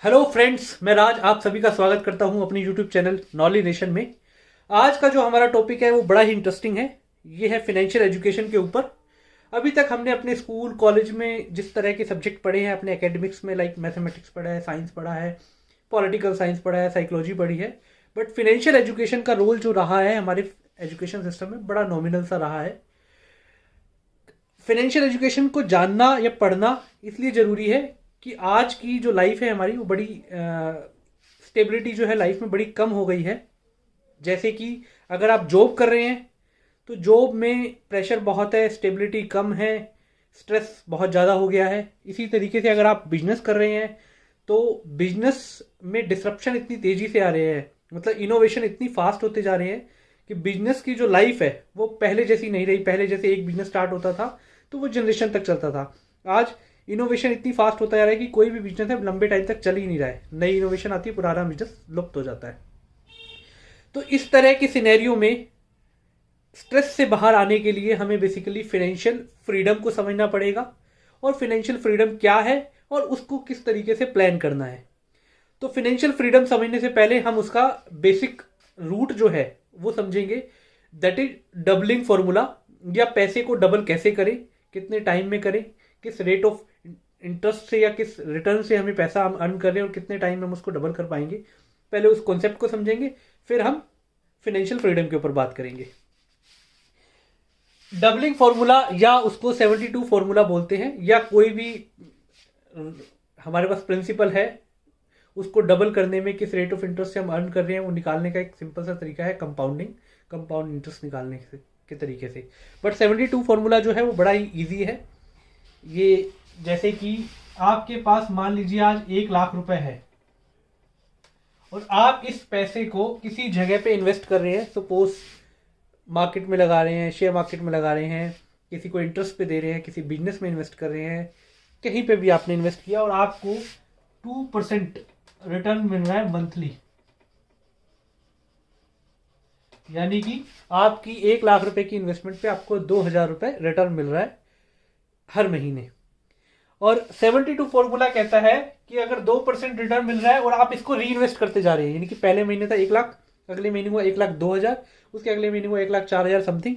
Hello friends, मैं राज आप सभी का स्वागत करता हूं अपनी यूट्यूब चैनल नॉलेज नेशन में। आज का जो हमारा टॉपिक है वो बड़ा ही इंटरेस्टिंग है। ये है फिनेंशियल एजुकेशन के ऊपर। अभी तक हमने अपने स्कूल कॉलेज में जिस तरह के सब्जेक्ट पढ़े हैं, अपने एकेडमिक्स में लाइक मैथमेटिक्स पढ़ा है, साइंस पढ़ा है, पॉलिटिकल साइंस पढ़ा है, साइकोलॉजी पढ़ी है। बट फिनेंशियल एजुकेशन का रोल जो रहा है हमारे एजुकेशन सिस्टम में बड़ा नॉमिनल सा रहा है। फाइनेंशियल एजुकेशन को जानना या पढ़ना इसलिए ज़रूरी है कि आज की जो लाइफ है हमारी वो बड़ी स्टेबिलिटी जो है लाइफ में बड़ी कम हो गई है। जैसे कि अगर आप जॉब कर रहे हैं तो जॉब में प्रेशर बहुत है, स्टेबिलिटी कम है, स्ट्रेस बहुत ज़्यादा हो गया है। इसी तरीके से अगर आप बिजनेस कर रहे हैं तो बिजनेस में डिसरप्शन इतनी तेज़ी से आ रहे हैं, मतलब इनोवेशन इतनी फास्ट होते जा रहे हैं कि बिजनेस की जो लाइफ है वो पहले जैसी नहीं रही। पहले जैसे एक बिजनेस स्टार्ट होता था तो वो जनरेशन तक चलता था। आज इनोवेशन इतनी फास्ट होता जा रहा है कि कोई भी बिजनेस है लंबे टाइम तक चल ही नहीं रहा है। नई इनोवेशन आती है, पुराना बिजनेस लुप्त हो जाता है। तो इस तरह के सिनेरियो में स्ट्रेस से बाहर आने के लिए हमें बेसिकली फाइनेंशियल फ्रीडम को समझना पड़ेगा, और फाइनेंशियल फ्रीडम क्या है और उसको किस तरीके से प्लान करना है। तो फाइनेंशियल फ्रीडम समझने से पहले हम उसका बेसिक रूट जो है वो समझेंगे। दैट इज डबलिंग फॉर्मूला, या पैसे को डबल कैसे करें, कितने टाइम में करें, किस रेट ऑफ इंटरेस्ट से या किस रिटर्न से हमें पैसा हम अर्न कर रहे हैं और कितने टाइम में हम उसको डबल कर पाएंगे। पहले उस कॉन्सेप्ट को समझेंगे, फिर हम फाइनेंशियल फ्रीडम के ऊपर बात करेंगे। डबलिंग फॉर्मूला या उसको 72 फॉर्मूला बोलते हैं, या कोई भी हमारे पास प्रिंसिपल है उसको डबल करने में किस रेट ऑफ इंटरेस्ट से हम अर्न कर रहे हैं वो निकालने का एक सिंपल सा तरीका है कंपाउंडिंग, कंपाउंड इंटरेस्ट निकालने के तरीके से। बट 72 फॉर्मूला जो है वो बड़ा ही ईजी है। ये जैसे कि आपके पास मान लीजिए आज 1 लाख रुपए है और आप इस पैसे को किसी जगह पे इन्वेस्ट कर रहे हैं। सपोज मार्केट में लगा रहे हैं, शेयर मार्केट में लगा रहे हैं, किसी को इंटरेस्ट पे दे रहे हैं, किसी बिजनेस में इन्वेस्ट कर रहे हैं, कहीं पे भी आपने इन्वेस्ट किया और आपको 2% रिटर्न मिल रहा है मंथली। यानी कि आपकी 1 लाख रुपए की इन्वेस्टमेंट पे आपको 2,000 रुपए रिटर्न मिल रहा है हर महीने। और 72 फॉर्मूला कहता है कि अगर 2% रिटर्न मिल रहा है और आप इसको री इन्वेस्ट करते जा रहे हैं, यानी कि पहले महीने था 1 लाख, अगले महीने हुआ 1,02,000, उसके अगले महीने हुआ 1,04,000 समथिंग,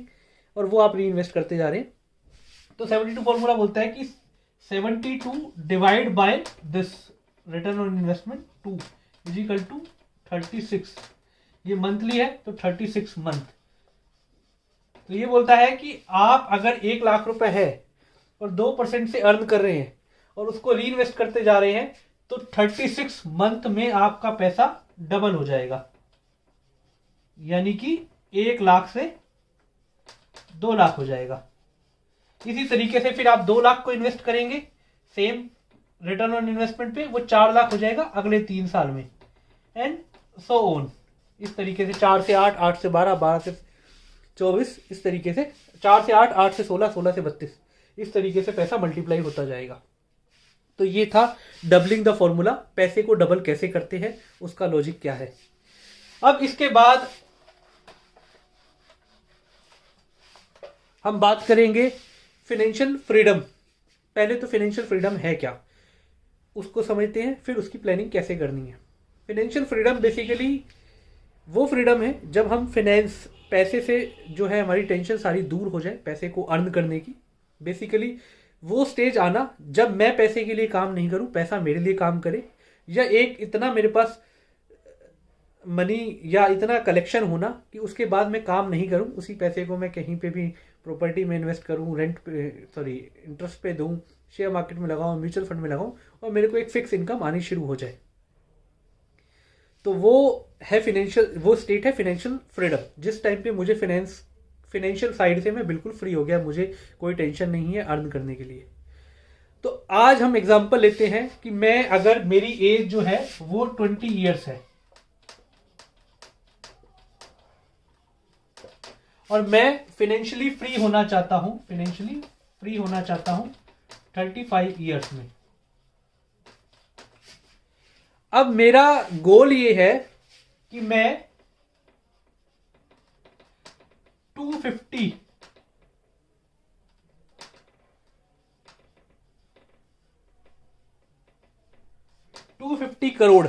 और वो आप री इन्वेस्ट करते जा रहे हैं। तो 72 फॉर्मूला बोलता है कि 72 divide by this return on investment 2 is equal to 36। ये मंथली है तो 36 मंथ। तो ये बोलता है कि आप अगर 1 लाख रुपए है और 2% से अर्न कर रहे हैं और उसको री इन्वेस्ट करते जा रहे हैं तो 36 मंथ में आपका पैसा डबल हो जाएगा। यानी कि 1 लाख से 2 लाख हो जाएगा। इसी तरीके से फिर आप 2 लाख को इन्वेस्ट करेंगे सेम रिटर्न ऑन इन्वेस्टमेंट पे, वो 4 लाख हो जाएगा अगले 3 साल में, एंड सो ऑन। इस तरीके से 4 से 8, 8 से 12, 12 से 24, इस तरीके से 4 से 8, 8 से 16, 16 से 32, इस तरीके से पैसा मल्टीप्लाई होता जाएगा। तो ये था डबलिंग द फॉर्मूला। पैसे को डबल कैसे करते हैं, उसका लॉजिक क्या है। अब इसके बाद हम बात करेंगे फाइनेंशियल फ्रीडम। पहले तो फाइनेंशियल फ्रीडम है क्या उसको समझते हैं, फिर उसकी प्लानिंग कैसे करनी है। फाइनेंशियल फ्रीडम बेसिकली वो फ्रीडम है जब हम फाइनेंस, पैसे से जो है हमारी टेंशन सारी दूर हो जाए, पैसे को अर्न करने की। बेसिकली वो स्टेज आना जब मैं पैसे के लिए काम नहीं करूं, पैसा मेरे लिए काम करे, या एक इतना मेरे पास मनी या इतना कलेक्शन होना कि उसके बाद मैं काम नहीं करूं, उसी पैसे को मैं कहीं पे भी प्रॉपर्टी में इन्वेस्ट करूं, रेंट पे, इंटरेस्ट पे दूं, शेयर मार्केट में लगाऊं, म्यूचुअल फंड में लगाऊं, और मेरे को एक फिक्स इनकम आनी शुरू हो जाए। तो वो है फाइनेंशियल, वो स्टेट है फाइनेंशियल फ्रीडम। जिस टाइम पे मुझे फाइनेंशियल साइड से मैं बिल्कुल फ्री हो गया, मुझे कोई टेंशन नहीं है अर्न करने के लिए। तो आज हम एग्जांपल लेते हैं कि मैं, अगर मेरी एज जो है वो 20 ईयर्स है और मैं फाइनेंशियली फ्री होना चाहता हूं, 35 ईयर्स में। अब मेरा गोल ये है कि मैं 250 250 250 करोड़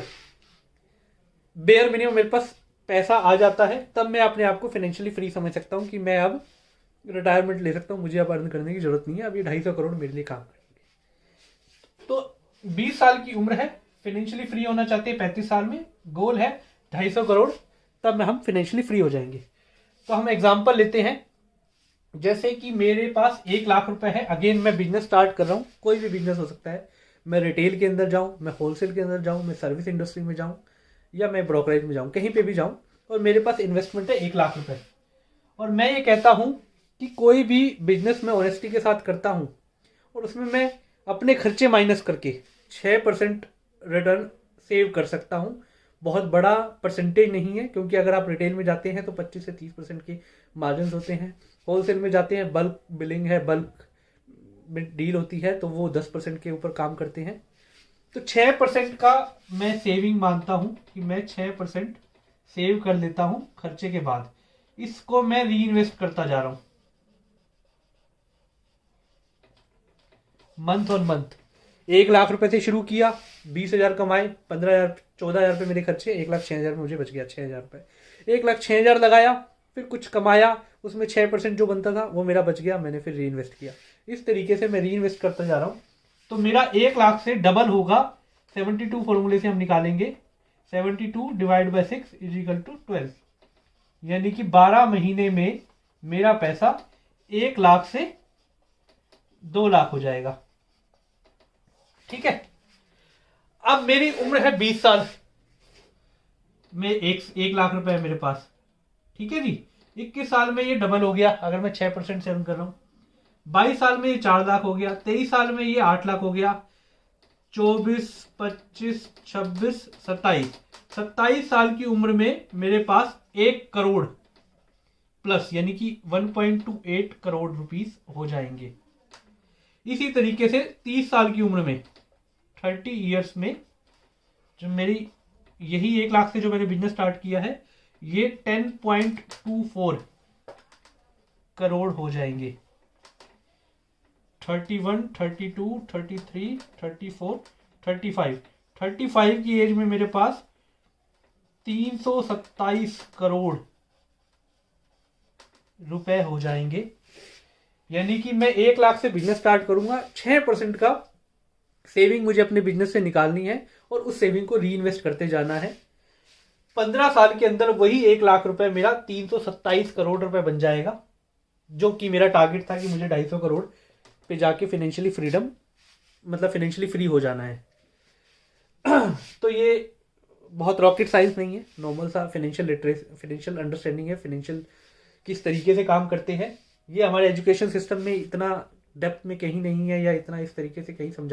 बेयर मिनिमम मेरे पास पैसा आ जाता है, तब मैं अपने आप को फाइनेंशियली फ्री समझ सकता हूँ कि मैं अब रिटायरमेंट ले सकता हूँ, मुझे अब अर्न करने की जरूरत नहीं है, अब ये 250 करोड़ मेरे लिए काम करेंगे। तो 20 साल की उम्र है, फाइनेंशियली फ्री होना चाहते हैं 35 साल में, गोल है 250 करोड़, तब हम फाइनेंशियली फ्री हो जाएंगे। तो हम एग्जाम्पल लेते हैं, जैसे कि मेरे पास 1 लाख रुपए है, अगेन मैं बिजनेस स्टार्ट कर रहा हूँ, कोई भी बिजनेस हो सकता है, मैं रिटेल के अंदर जाऊँ, मैं होलसेल के अंदर जाऊँ, मैं सर्विस इंडस्ट्री में जाऊँ, या मैं ब्रोकरेज में जाऊँ, कहीं पे भी जाऊँ, और मेरे पास इन्वेस्टमेंट है 1 लाख रुपए, और मैं ये कहता हूँ कि कोई भी बिजनेस में ऑनेस्टी के साथ करता हूँ और उसमें मैं अपने खर्चे माइनस करके 6% रिटर्न सेव कर सकता हूँ। बहुत बड़ा परसेंटेज नहीं है, क्योंकि अगर आप रिटेल में जाते हैं तो 25 से 30% के मार्जिन होते हैं, होलसेल में जाते हैं बल्क बिलिंग है, बल्क में डील होती है, तो वो 10% के ऊपर काम करते हैं। तो 6% का मैं सेविंग मानता हूँ कि मैं 6% सेव कर लेता हूँ खर्चे के बाद, इसको मैं री इन्वेस्ट करता जा रहा हूँ मंथ ऑन मंथ। 1 लाख रुपए से शुरू किया, 20,000 कमाए, 15,000 14,000 रुपये मेरे खर्चे, 1,06,000 मुझे बच गया, 6,000 रुपये, 1,06,000 लगाया, फिर कुछ कमाया, उसमें 6% जो बनता था वो मेरा बच गया, मैंने फिर री इन्वेस्ट किया। इस तरीके से मैं री इन्वेस्ट करता जा रहा हूँ। तो मेरा 1 लाख से डबल होगा, 72 फॉर्मूले से हम निकालेंगे, 72 divide by 6 is equal to 12, यानी कि 12 महीने में मेरा पैसा 1 लाख से 2 लाख हो जाएगा। ठीक है, अब मेरी उम्र है 20 साल में, 1 लाख रुपए है मेरे पास, ठीक है जी। 21 साल में ये डबल हो गया, अगर मैं 6% सेवन कर रहा हूं। 22 साल में ये 4 लाख हो गया, 23 साल में ये 8 लाख हो गया, 24, 25, 26, 27 साल की उम्र में मेरे पास 1 करोड़ प्लस, यानी कि 1.28 करोड़ रुपीस हो जाएंगे। इसी तरीके से 30 साल की उम्र में, 30 ईयर्स में, जो मेरी यही 1 लाख से जो मैंने बिजनेस स्टार्ट किया है, ये 10.24 करोड़ हो जाएंगे। 31, 32, 33, 34, 35 की एज में मेरे पास 327 करोड़ रुपए हो जाएंगे। यानी कि मैं 1 लाख से बिजनेस स्टार्ट करूंगा, 6% का सेविंग मुझे अपने बिजनेस से निकालनी है और उस सेविंग को री इन्वेस्ट करते जाना है। 15 साल के अंदर वही 1 लाख रुपए मेरा 327 करोड़ रुपए बन जाएगा, जो कि मेरा टारगेट था कि मुझे 250 करोड़ पे जाके फाइनेंशियली फ्रीडम, मतलब फाइनेंशियली फ्री हो जाना है। तो ये बहुत रॉकेट साइंस नहीं है, नॉर्मल सा फाइनेंशियल लिटरेसी, फाइनेंशियल अंडरस्टैंडिंग है, फाइनेंशियल किस तरीके से काम करते हैं। ये हमारे एजुकेशन सिस्टम में इतना डेप्थ में कहीं नहीं है, या इतना इस तरीके से कहीं समझा